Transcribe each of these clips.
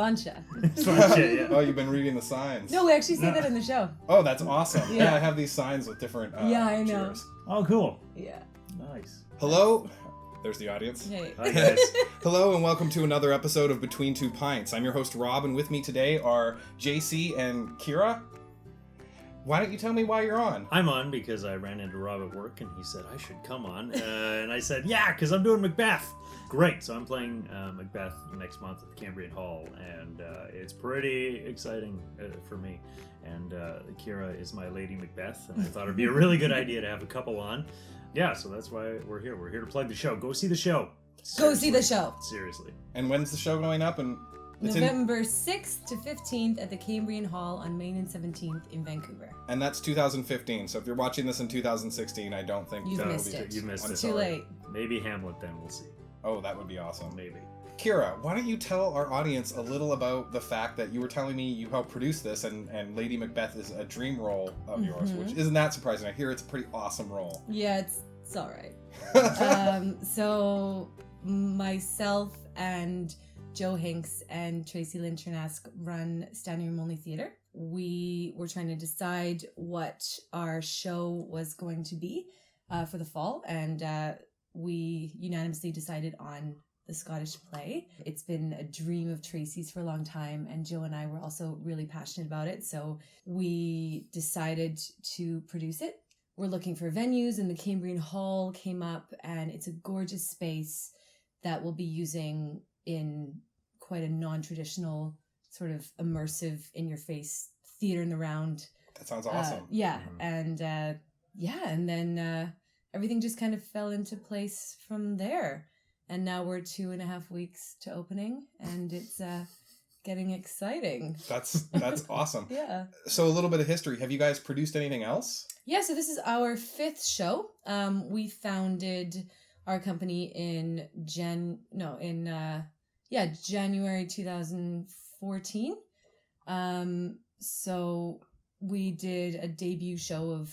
Slancha. Slancha, yeah. Oh, you've been reading the signs. No, we actually say that in the show. Oh, that's awesome. Yeah. Yeah, I have these signs with different Yeah, I know. cheers. Oh, cool. Yeah. Nice. Hello. There's the audience. Hey. Hi, guys. Hello and welcome to another episode of Between Two Pints. I'm your host Rob, and with me today are JC and Kira. Why don't you tell me why you're on? I'm on because I ran into Rob at work and he said I should come on. And I said, yeah, because I'm doing Macbeth. Great. So I'm playing Macbeth next month at the Cambrian Hall. And it's pretty exciting for me. And Kira is my Lady Macbeth. And I thought it'd be a really good idea to have a couple on. Yeah, so that's why we're here. We're here to plug the show. Go see the show. Go see the show. Seriously. And when's the show going up? And it's November 6th to 15th at the Cambrian Hall on Main and 17th in Vancouver. And that's 2015. So if you're watching this in 2016, I don't think You've that will missed be it. You missed it. Too late. Maybe Hamlet then, we'll see. Oh, that would be awesome. Maybe. Kira, why don't you tell our audience a little about the fact that you were telling me you helped produce this and Lady Macbeth is a dream role of yours, which isn't that surprising. I hear it's a pretty awesome role. Yeah, it's all right. So myself and Joe Hinks and Tracy Lynn Chernask run Standing Room Only Theatre. We were trying to decide what our show was going to be for the fall, and we unanimously decided on the Scottish play. It's been a dream of Tracy's for a long time, and Joe and I were also really passionate about it, so we decided to produce it. We're looking for venues, and the Cambrian Hall came up, and it's a gorgeous space that we'll be using in quite a non-traditional, sort of immersive, in-your-face theater in the round. That sounds awesome. And then everything just kind of fell into place from there. And now we're 2.5 weeks to opening, and it's getting exciting. That's awesome. Yeah. So a little bit of history. Have you guys produced anything else? Yeah, so this is our 5th show. We founded our company in January 2014. So we did a debut show of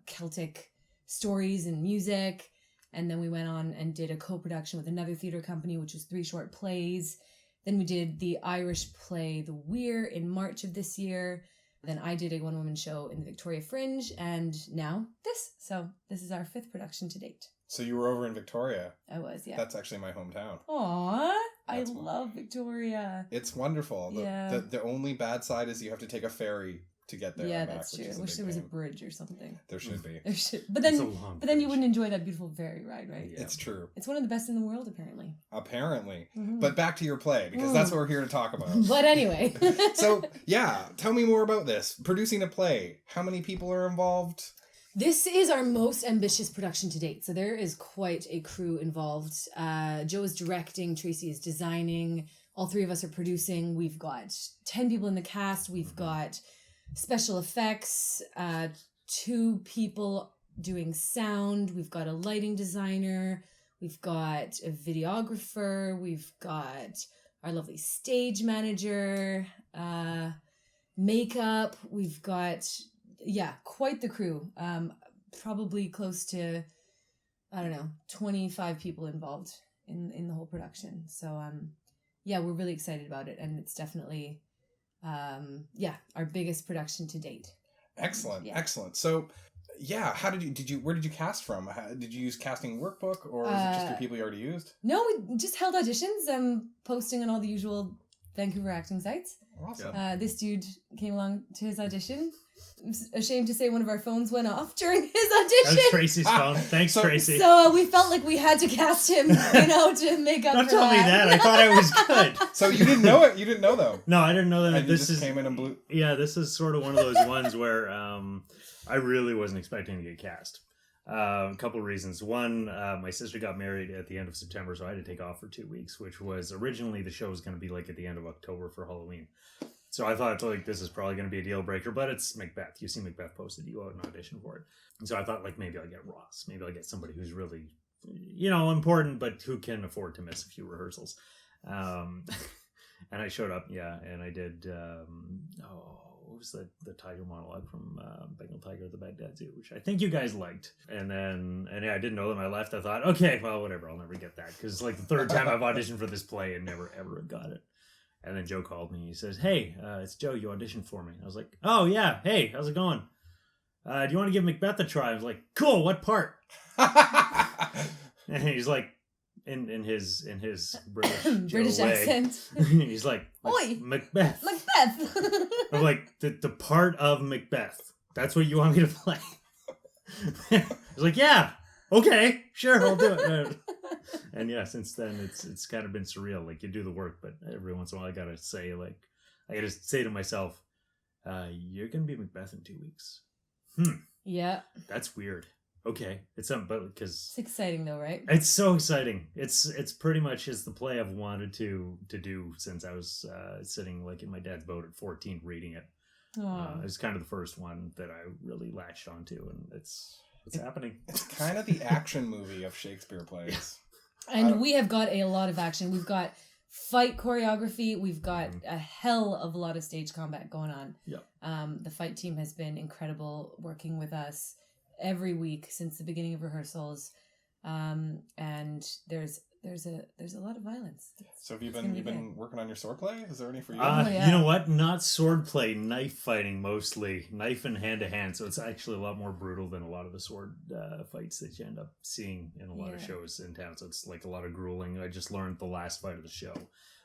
Celtic stories and music, and then we went on and did a co-production with another theatre company, which was 3 short plays. Then we did the Irish play The Weir in March of this year. Then I did a one-woman show in the Victoria Fringe, and now this. So this is our 5th production to date. So you were over in Victoria. I was, yeah. That's actually my hometown. Aww, I That's love Victoria. It's wonderful. Yeah. The only bad side is you have to take a ferry to get there. Yeah, and back, that's which true. is I wish there was a pain. bridge or something. There should be. There should, It's a long but then you bridge. wouldn't enjoy that beautiful ferry ride, right? Yeah. It's true. It's one of the best in the world, apparently. Apparently. Mhm. But back to your play, because that's what we're here to talk about. But anyway. So, yeah, tell me more about this. Producing a play. How many people are involved? This is our most ambitious production to date. So there is quite a crew involved. Joe is directing, Tracy is designing. All 3 of us are producing. We've got 10 people in the cast. We've got special effects, 2 people doing sound. We've got a lighting designer. We've got a videographer. We've got our lovely stage manager, makeup. We've got, quite the crew. Probably close to, 25 people involved in the whole production. So, we're really excited about it. And it's definitely, our biggest production to date. Excellent. Yeah. Excellent. So, how where did you cast from? Did you use casting workbook, or is it just your people you already used? No, we just held auditions, posting on all the usual Vancouver acting sites. Awesome. This dude came along to his audition. I'm ashamed to say one of our phones went off during his audition. That's Tracy's phone. Thanks, Tracy. So we felt like we had to cast him, to make up Don't for tell me that. I thought I was good. So you didn't know it? You didn't know, though? No, I didn't know that. And you This just came in and blew... Yeah, this is sort of one of those ones where I really wasn't expecting to get cast. A couple of reasons. One, my sister got married at the end of September, so I had to take off for 2 weeks, which was originally the show was going to be like at the end of October for Halloween. So I thought, this is probably going to be a deal breaker, but it's Macbeth. You see Macbeth posted, you go out and audition for it. And so I thought, maybe I'll get Ross. Maybe I'll get somebody who's really, important, but who can afford to miss a few rehearsals. And I showed up, and I did, what was the tiger monologue from Bengal Tiger at the Baghdad Zoo, which I think you guys liked. And I didn't know them. I left. I thought, okay, well, whatever. I'll never get that. Because the 3rd time I've auditioned for this play and never, ever got it. And then Joe called me. He says, "Hey, it's Joe. You auditioned for me." I was like, "Oh yeah. Hey, how's it going? Do you want to give Macbeth a try?" I was like, "Cool. What part?" And he's like, in his British British Joe way, accent. he's like, Oi, Macbeth. Macbeth. I'm like, the part of Macbeth. That's what you want me to play? He's like, "Yeah, okay, sure, I'll do it." And yeah, since then it's kind of been surreal. Like, you do the work, but every once in a while I gotta say to myself, "You're gonna be Macbeth in 2 weeks." Yeah. That's weird. Okay, it's something, but because It's exciting though, right? it's so exciting. It's pretty much is the play I've wanted to do since I was sitting like in my dad's boat at 14 reading it. Oh. It was kind of the first one that I really latched onto, and it's happening. It's kind of the action movie of Shakespeare plays. And we have got a lot of action. We've got fight choreography. We've got a hell of a lot of stage combat going on. Yeah. The fight team has been incredible working with us every week since the beginning of rehearsals. And there's a lot of violence. So have you've It's gonna be been working on your sword play? Is there any for you? yeah. You know what? Not swordplay, knife fighting mostly. Knife and hand-to-hand, so it's actually a lot more brutal than a lot of the sword fights that you end up seeing in a lot of Yeah. shows in town. So it's like a lot of grueling. I just learned the last fight of the show,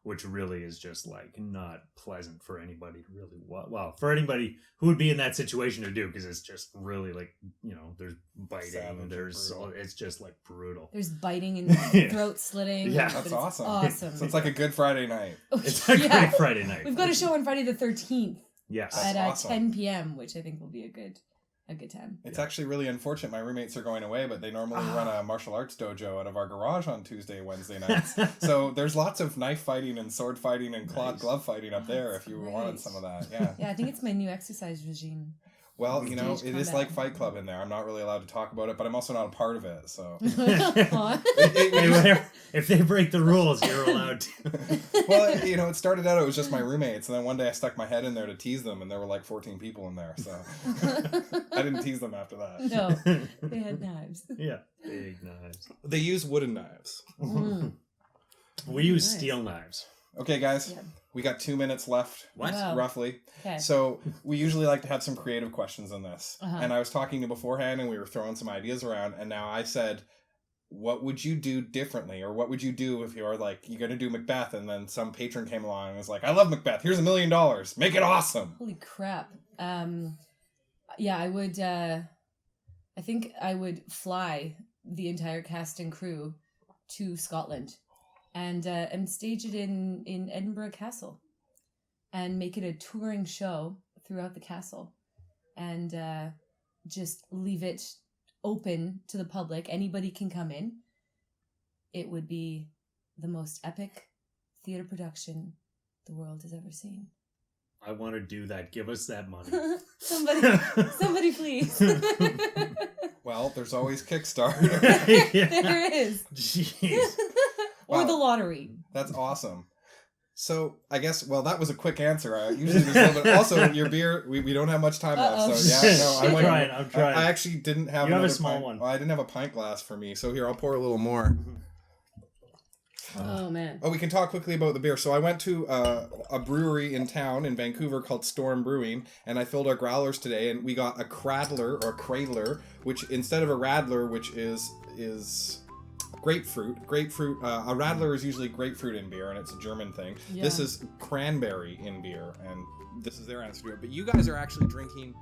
which really is just like not pleasant for anybody to really for anybody who would be in that situation to do, because it's just really like, there's biting, Savage and brutal. it's just like brutal. There's biting and Yeah. throat slitting. Yeah. but That's it's awesome. Awesome. So it's like a good Friday night. It's a Yeah. great Friday night. We've got a show on Friday the 13th Yes. That's at awesome. 10 p.m., which I think will be a good time. It's actually really unfortunate. My roommates are going away, but they normally run a martial arts dojo out of our garage on Tuesday, Wednesday nights. So there's lots of knife fighting and sword fighting and Nice. glove fighting up there That's if you great. wanted some of that. Yeah. Yeah, I think it's my new exercise regime. Well, Stage it is combat. like Fight Club in there. I'm not really allowed to talk about it, but I'm also not a part of it. So, Aw. If they break the rules, you're allowed to. well, it started out, it was just my roommates. And then one day I stuck my head in there to tease them, and there were like 14 people in there. So I didn't tease them after that. No, they had knives. Yeah, big knives. They use wooden knives. Mm. We use Nice. steel knives. Okay, guys, Yeah. we got 2 minutes left. What? Wow. Roughly. Okay. So we usually like to have some creative questions in this. Uh-huh. And I was talking to you beforehand, and we were throwing some ideas around, and now I said, what would you do differently? Or what would you do if you're going to do Macbeth, and then some patron came along and was like, "I love Macbeth, here's $1 million, make it awesome." Holy crap. Yeah, I would, I think I would fly the entire cast and crew to Scotland and stage it in Edinburgh Castle and make it a touring show throughout the castle and just leave it open to the public. Anybody can come in. It would be the most epic theater production the world has ever seen. I want to do that. Give us that money. somebody please. Well, there's always Kickstarter. There is. Jeez. Or Wow. the lottery. That's awesome. So I guess, that was a quick answer. Usually there's a little bit. Also, your beer, we don't have much time Uh-oh. left. So yeah, no, I'm trying. I actually didn't have You have a another small pint. one. Well, I didn't have a pint glass for me. So here, I'll pour a little more. Oh man. Oh, we can talk quickly about the beer. So I went to a brewery in town in Vancouver called Storm Brewing, and I filled our growlers today, and we got a Cradler or Cradler, which instead of a Radler, which is grapefruit. A Radler is usually grapefruit in beer, and it's a German thing. Yeah. This is cranberry in beer, and this is their answer to it. But you guys are actually drinking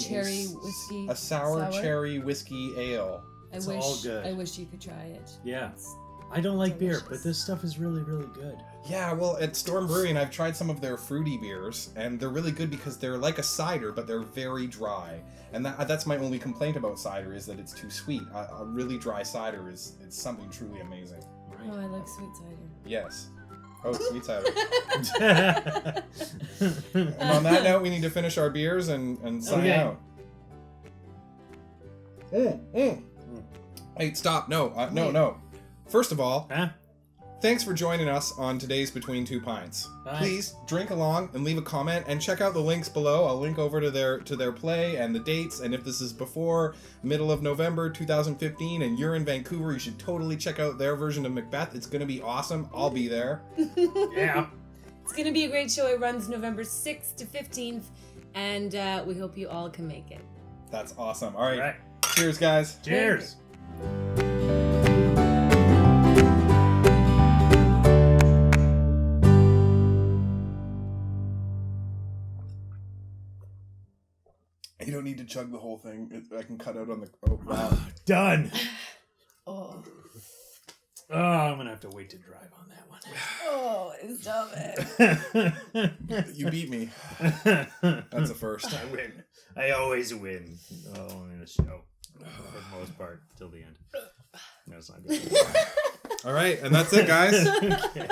Cherry whiskey. a sour cherry whiskey ale. It's all good. I wish you could try it. Yeah. It's I don't like beer, delicious. but this stuff is really, really good. Yeah, well, at Storm Brewing, I've tried some of their fruity beers, and they're really good because they're like a cider, but they're very dry. And that's my only complaint about cider, is that it's too sweet. A really dry cider is something truly amazing. Oh, I like sweet cider. Yes. Oh, sweet cider. Right. And on that note, we need to finish our beers and sign Okay. out. Hey, stop. No. Wait. No. First of all, Huh? Thanks for joining us on today's Between Two Pints. Bye. Please drink along and leave a comment and check out the links below. I'll link over to their play and the dates. And if this is before middle of November 2015 and you're in Vancouver, you should totally check out their version of Macbeth. It's going to be awesome. I'll be there. Yeah. It's going to be a great show. It runs November 6th to 15th, and we hope you all can make it. That's awesome. All right. All right. Cheers, guys. Cheers. You don't need to chug the whole thing. I can cut out on the... Oh, wow. Done. Oh, Oh, I'm gonna have to wait to drive on that one. oh, stop it. You beat me. That's a first. I win. I always win. Oh, in a show. For the most part, till the end. No, it's not good. All right, and that's it, guys. Okay.